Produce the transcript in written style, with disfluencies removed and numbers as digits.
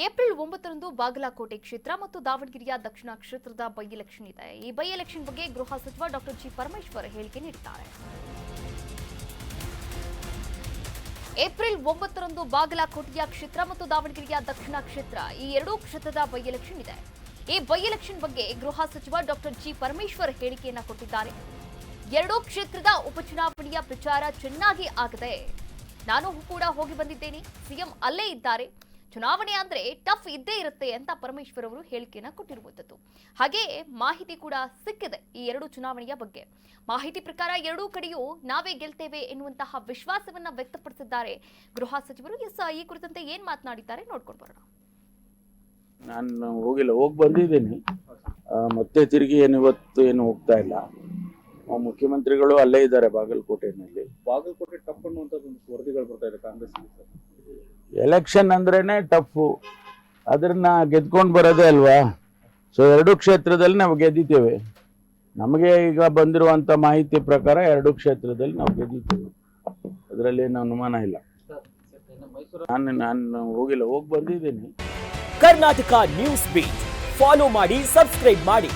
April 9ರಂದು Bagalkot ಕ್ಷೇತ್ರ ಮತ್ತು ದಾವಣಗೆರೆಯ ದಕ್ಷಿಣ ಕ್ಷೇತ್ರದ ಬೈ ಎಲೆಕ್ಷನ್ ಇದೆ. ಈ ಬೈ ಎಲೆಕ್ಷನ್ ಬಗ್ಗೆ ಗೃಹ ಸಚಿವ ಡಾಕ್ಟರ್ ಜಿ ಪರಮೇಶ್ವರ್ ಹೇಳಿಕೆ ನೀಡಿದ್ದಾರೆ. ಏಪ್ರಿಲ್ 9ರಂದು ಬಾಗಲಕೋಟೆಯ ಕ್ಷೇತ್ರ ಮತ್ತು ದಾವಣಗೆರೆಯ ದಕ್ಷಿಣ ಕ್ಷೇತ್ರ ಈ ಎರಡೂ ಕ್ಷೇತ್ರದ ಬೈ ಎಲೆಕ್ಷನ್ ಇದೆ. ಈ ಬೈ ಎಲೆಕ್ಷನ್ ಬಗ್ಗೆ ಗೃಹ ಸಚಿವ ಡಾಕ್ಟರ್ ಜಿ ಪರಮೇಶ್ವರ್ ಹೇಳಿಕೆಯನ್ನ ಕೊಟ್ಟಿದ್ದಾರೆ. ಎರಡೂ ಕ್ಷೇತ್ರದ ಉಪಚುನಾವಣೆಯ ಪ್ರಚಾರ ಚೆನ್ನಾಗಿ ಆಗಿದೆ. ನಾನು ಕೂಡ ಹೋಗಿ ಬಂದಿದ್ದೇನೆ. ಸಿಎಂ ಅಲ್ಲೇ ಇದ್ದಾರೆ. ಚುನಾವಣೆ ಅಂದ್ರೆ ಟಫ್ ಇದ್ದೇ ಇರುತ್ತೆ ಅಂತ ಪರಮೇಶ್ವರ್ ಅವರು ಹೇಳಿಕೆಯನ್ನ ಕೊಟ್ಟಿರುವಂತದ್ದು. ಹಾಗೆ ಮಾಹಿತಿ ಕೂಡ ಸಿಕ್ಕಿದೆ ಈ ಎರಡು ಚುನಾವಣೆಯ ಬಗ್ಗೆ. ಮಾಹಿತಿ ಪ್ರಕಾರ ಎರಡೂ ಕಡೆಯೂ ನಾವೇ ಗೆಲ್ತೇವೆ ಎನ್ನುವಂತಹ ವಿಶ್ವಾಸವನ್ನ ವ್ಯಕ್ತಪಡಿಸಿದ್ದಾರೆ ಗೃಹ ಸಚಿವರು. ಈ ಕುರಿತಂತೆ ಏನ್ ಮಾತನಾಡಿದ್ದಾರೆ ನೋಡ್ಕೊಂಡು ಬರೋಣ. ನಾನು ಹೋಗಿ ಬಂದಿದ್ದೀನಿ. ಮತ್ತೆ ತಿರುಗಿ ಇವತ್ತು ಏನು ಹೋಗ್ತಾ ಇಲ್ಲ. ಮುಖ್ಯಮಂತ್ರಿಗಳು ಅಲ್ಲೇ ಇದ್ದಾರೆ ಬಾಗಲಕೋಟೆಯಲ್ಲಿ. ಬಾಗಲಕೋಟೆ ಟಫ್ ಅನ್ನುವಂಥದ್ದು ವರದಿಗಳು ಬರ್ತಾ ಇದೆ ಕಾಂಗ್ರೆಸ್. ಎಲೆಕ್ಷನ್ ಅಂದ್ರೇನೆ ಟಫ್, ಅದನ್ನ ಗೆದ್ಕೊಂಡು ಬರೋದೇ ಅಲ್ವಾ. ಸೊ ಎರಡೂ ಕ್ಷೇತ್ರದಲ್ಲಿ ನಾವು ಗೆದ್ದಿದ್ದೇವೆ. ನಮಗೆ ಈಗ ಬಂದಿರುವಂತ ಮಾಹಿತಿ ಪ್ರಕಾರ ಎರಡೂ ಕ್ಷೇತ್ರದಲ್ಲಿ ನಾವು ಗೆದ್ದಿದ್ದೇವೆ. ಅದರಲ್ಲಿ ಏನು ಅನುಮಾನ ಇಲ್ಲ. ನಾನು ಹೋಗಿ ಬಂದಿದ್ದೀನಿ. ಕರ್ನಾಟಕ ನ್ಯೂಸ್ ಬೀಟ್ ಫಾಲೋ ಮಾಡಿ, ಸಬ್ಸ್ಕ್ರೈಬ್ ಮಾಡಿ.